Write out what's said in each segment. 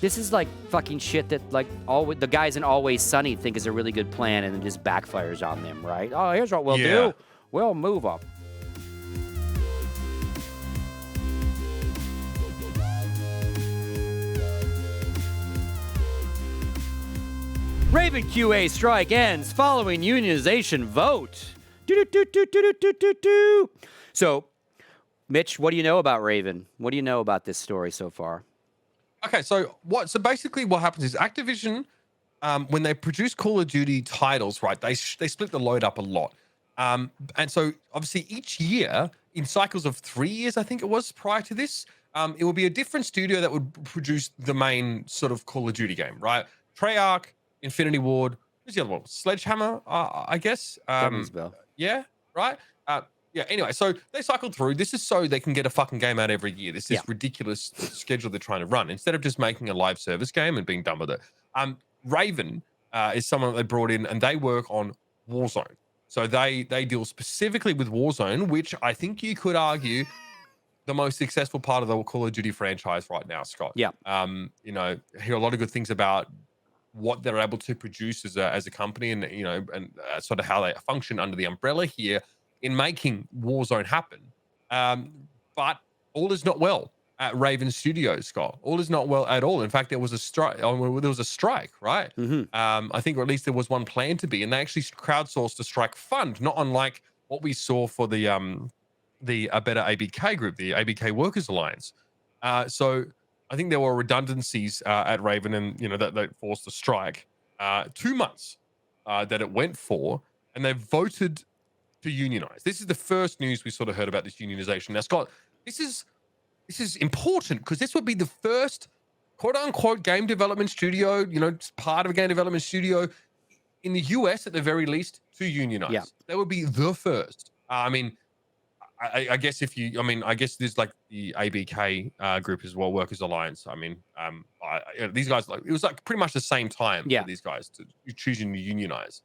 This is like fucking shit that like the guys in Always Sunny think is a really good plan and then just backfires on them, right? Oh, here's what we'll do. We'll move them. Raven QA strike ends following unionization vote. So, Mitch, what do you know about Raven? What do you know about this story so far? Okay, so basically what happens is Activision, when they produce Call of Duty titles, right, they split the load up a lot. And so obviously each year, in cycles of 3 years, I think it was prior to this, it would be a different studio that would produce the main sort of Call of Duty game, right? Treyarch, Infinity Ward, who's the other one? Sledgehammer, I guess. Yeah, right? Yeah, anyway, so they cycled through. This is so they can get a fucking game out every year. This is ridiculous schedule they're trying to run instead of just making a live service game and being done with it. Raven is someone that they brought in, and they work on Warzone. So they deal specifically with Warzone, which I think you could argue the most successful part of the Call of Duty franchise right now, Scott. Yeah. You know, I hear a lot of good things about what they're able to produce as a company, and you know, and sort of how they function under the umbrella here in making Warzone happen. But all is not well at Raven Studios, Scott. All is not well at all. In fact, there was a strike. There was a strike, right? I think, or at least there was one planned to be, and they actually crowdsourced a strike fund, not unlike what we saw for the A Better ABK group, the ABK Workers Alliance. So I think there were redundancies at Raven, and you know that forced a strike. 2 months that it went for, and they voted to unionize. This is the first news we sort of heard about this unionization. Now, Scott, this is important because this would be the first quote unquote game development studio, you know, part of a game development studio in the US at the very least to unionize. Yeah. That would be the first. I mean, I guess I guess there's like the ABK group as well, Workers Alliance. I mean, these guys, like, it was like pretty much the same time for these guys to choosing to unionize.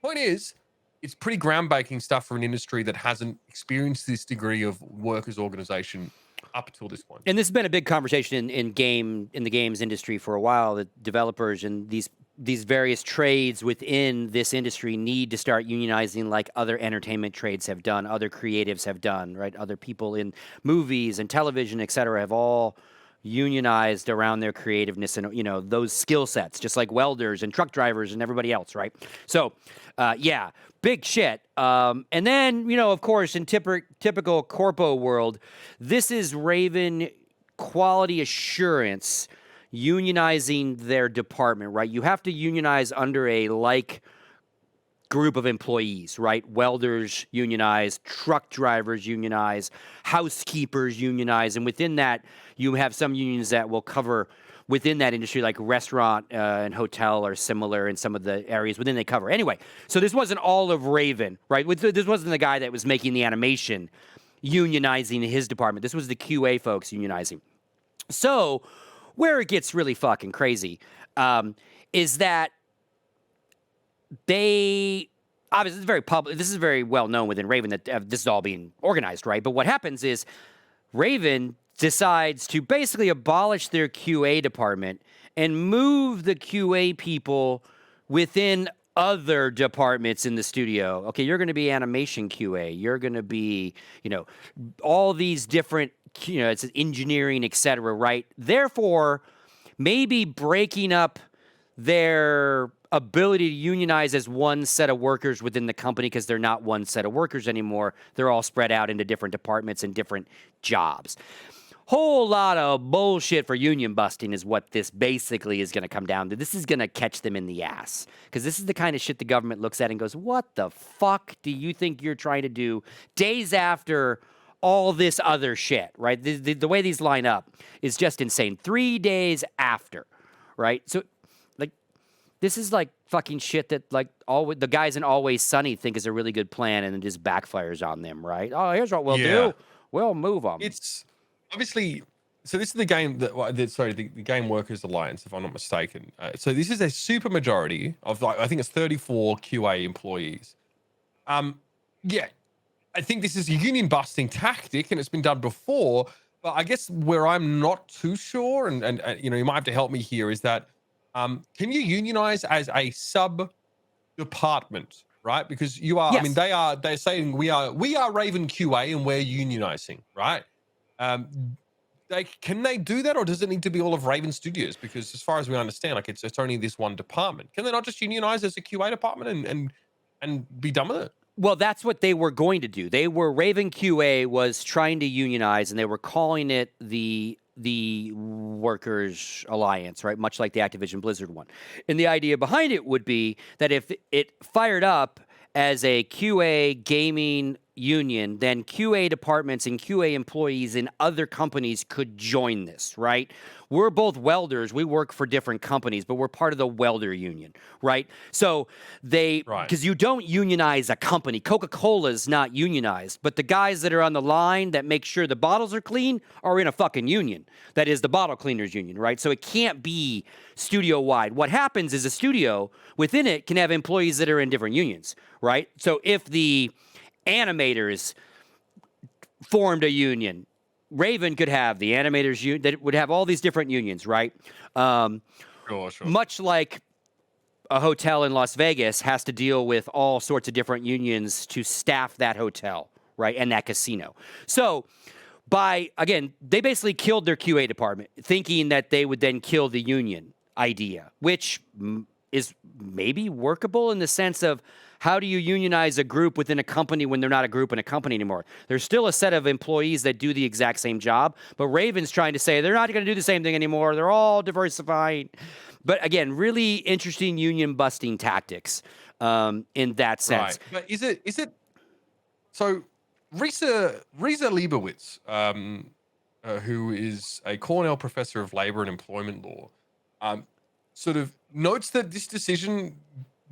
Point is, it's pretty groundbreaking stuff for an industry that hasn't experienced this degree of workers' organization up until this point. And this has been a big conversation in the games industry for a while. That developers and these various trades within this industry need to start unionizing, like other entertainment trades have done, other creatives have done, right? Other people in movies and television, et cetera, have all unionized around their creativeness and, you know, those skill sets, just like welders and truck drivers and everybody else, right? So, yeah, big shit. And then, you know, of course, in typical corpo world, this is Raven Quality Assurance unionizing their department, right? You have to unionize under a like group of employees, right? Welders unionize, truck drivers unionize, housekeepers unionize, and within that, you have some unions that will cover within that industry, like restaurant and hotel are similar in some of the areas within they cover. Anyway, so this wasn't all of Raven, right? This wasn't the guy that was making the animation unionizing his department. This was the QA folks unionizing. So where it gets really fucking crazy is that they obviously it's very public. This is very well known within Raven that this is all being organized, right? But what happens is Raven decides to basically abolish their QA department and move the QA people within other departments in the studio. Okay, you're going to be animation QA. You're going to be, you know, all these different, you know, it's engineering, et cetera, right? Therefore, maybe breaking up their ability to unionize as one set of workers within the company, because they're not one set of workers anymore. They're all spread out into different departments and different jobs. Whole lot of bullshit for union busting is what this basically is going to come down to. This is going to catch them in the ass, because this is the kind of shit the government looks at and goes, what the fuck do you think you're trying to do days after all this other shit, right? The way these line up is just insane. 3 days after, right? So, like, this is like fucking shit that, like, all the guys in Always Sunny think is a really good plan, and it just backfires on them, right? Oh, here's what we'll do. We'll move them. It's obviously, so this is the game the Game Workers Alliance, if I'm not mistaken. So this is a super majority of, like, I think it's 34 QA employees. Yeah, I think this is a union busting tactic, and it's been done before. But I guess where I'm not too sure, and you know, you might have to help me here, is that can you unionize as a sub department, right? Because you are, I mean, Yes. they're saying we are Raven QA and we're unionizing, right? Can they do that, or does it need to be all of Raven Studios? Because as far as we understand, like it's only this one department. Can they not just unionize as a QA department and be done with it? Well, that's what they were going to do. Raven QA was trying to unionize, and they were calling it the Workers Alliance, right? Much like the Activision Blizzard one. And the idea behind it would be that if it fired up as a QA gaming union, then QA departments and QA employees in other companies could join this, right? We're both welders. We work for different companies, but we're part of the welder union, right? So Right. because you don't unionize a company. Coca-Cola's not unionized, but the guys that are on the line that make sure the bottles are clean are in a fucking union. That is the bottle cleaners union, right? So it can't be studio wide. What happens is a studio within it can have employees that are in different unions, right? So if the animators formed a union, Raven could have the animators union that would have all these different unions, right? Sure, sure. Much like a hotel in Las Vegas has to deal with all sorts of different unions to staff that hotel, right? And that casino. So again, they basically killed their QA department, thinking that they would then kill the union idea, which is maybe workable in the sense of how do you unionize a group within a company when they're not a group in a company anymore? There's still a set of employees that do the exact same job, but Raven's trying to say they're not going to do the same thing anymore. They're all diversifying. But again, really interesting union busting tactics in that sense. Right. But is it so Risa Leibowitz, who is a Cornell professor of labor and employment law, sort of notes that this decision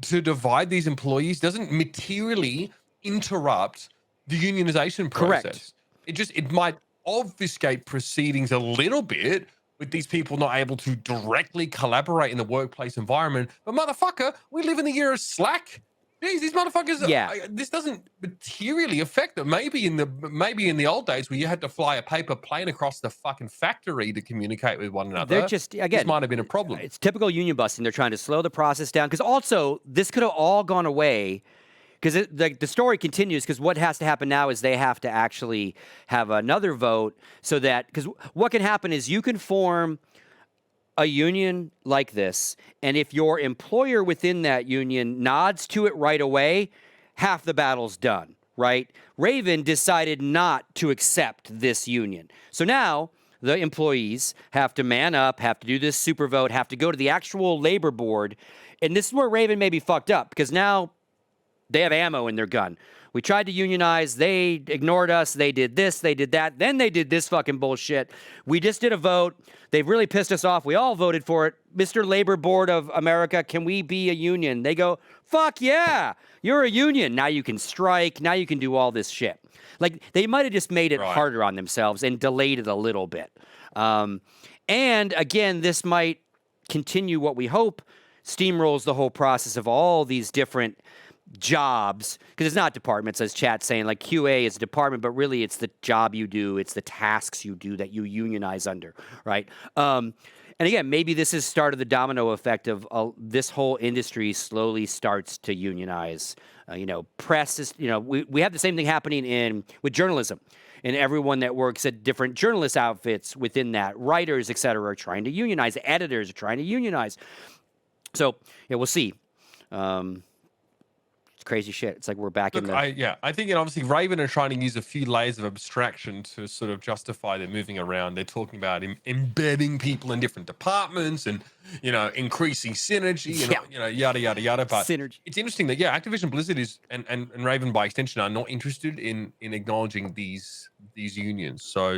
to divide these employees doesn't materially interrupt the unionization process. Correct. It might obfuscate proceedings a little bit with these people not able to directly collaborate in the workplace environment. But motherfucker, we live in the year of Slack. Jeez, these motherfuckers. Yeah. This doesn't materially affect them. Maybe in the old days where you had to fly a paper plane across the fucking factory to communicate with one another. They're just, This again, might have been a problem. it's typical union busting. They're trying to slow the process down because also this could have all gone away because the story continues because what has to happen now is they have to actually have another vote so that because what can happen is you can form a union like this, and if your employer within that union nods to it right away, half the battle's done, right? Raven decided not to accept this union. So now the employees have to man up, have to do this super vote, have to go to the actual labor board. And this is where Raven may be fucked up because now they have ammo in their gun. We tried to unionize. They ignored us. They did this. They did that. Then they did this fucking bullshit. We just did a vote. They've really pissed us off. We all voted for it. Mr. Labor Board of America, can we be a union? They go, fuck yeah, you're a union. Now you can strike. Now you can do all this shit. Like they might have just made it harder on themselves and delayed it a little bit. And again, this might continue what we hope steamrolls the whole process of all these different jobs, because it's not departments, as chat's saying, like QA is a department, but really it's the job you do, it's the tasks you do that you unionize under, right? And again, maybe this is start of the domino effect of this whole industry slowly starts to unionize. Press is, we have the same thing happening with journalism. And everyone that works at different journalist outfits within that, writers, et cetera, are trying to unionize. Editors are trying to unionize. So, yeah, we'll see. It's crazy shit. It's like we're back in the... I think obviously Raven are trying to use a few layers of abstraction to sort of justify their moving around. They're talking about embedding people in different departments and, increasing synergy and, yada, yada, yada. But synergy. It's interesting that, Activision Blizzard is, and Raven by extension are not interested in acknowledging these unions. So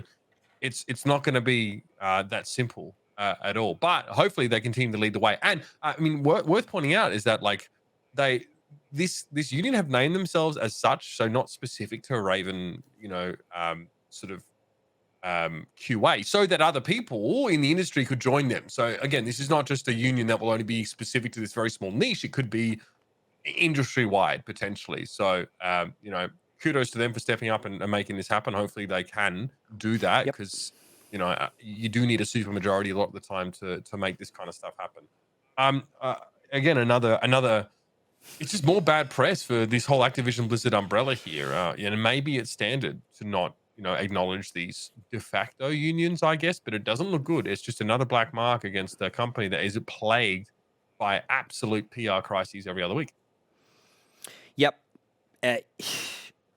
it's not going to be that simple at all. But hopefully they continue to lead the way. And I mean, worth pointing out is that this union have named themselves as such, so not specific to a Raven, QA, so that other people in the industry could join them. So again, this is not just a union that will only be specific to this very small niche. It could be industry-wide potentially. So, kudos to them for stepping up and making this happen. Hopefully they can do that because you do need a supermajority a lot of the time to make this kind of stuff happen. Again, another. It's just more bad press for this whole Activision Blizzard umbrella here. Maybe it's standard to not, acknowledge these de facto unions, I guess, but it doesn't look good. It's just another black mark against a company that is plagued by absolute PR crises every other week. Yep.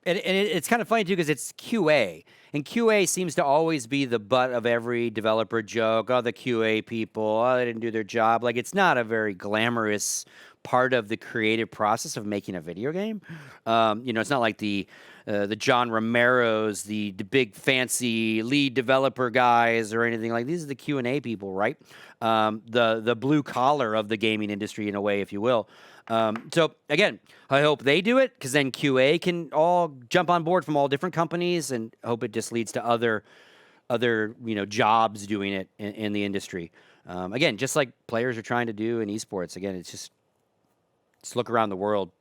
It's kind of funny, too, because it's QA. And QA seems to always be the butt of every developer joke. Oh, the QA people, oh, they didn't do their job. Like, it's not a very glamorous part of the creative process of making a video game. It's not like the John Romeros, the big fancy lead developer guys or anything like. These are the Q&A people, right? The blue collar of the gaming industry, in a way, if you will. So again, I hope they do it, because then QA can all jump on board from all different companies, and hope it just leads to other jobs doing it in the industry. Again, just like players are trying to do in esports. Again, it's look around the world,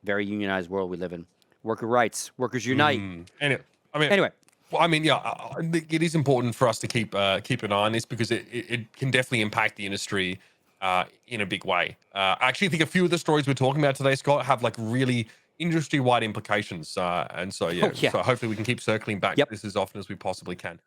very unionized world we live in. Worker rights, workers unite. Anyway. Well, I think it is important for us to keep an eye on this, because it can definitely impact the industry in a big way. I actually think a few of the stories we're talking about today, Scott, have like really industry-wide implications. So hopefully we can keep circling back to this as often as we possibly can.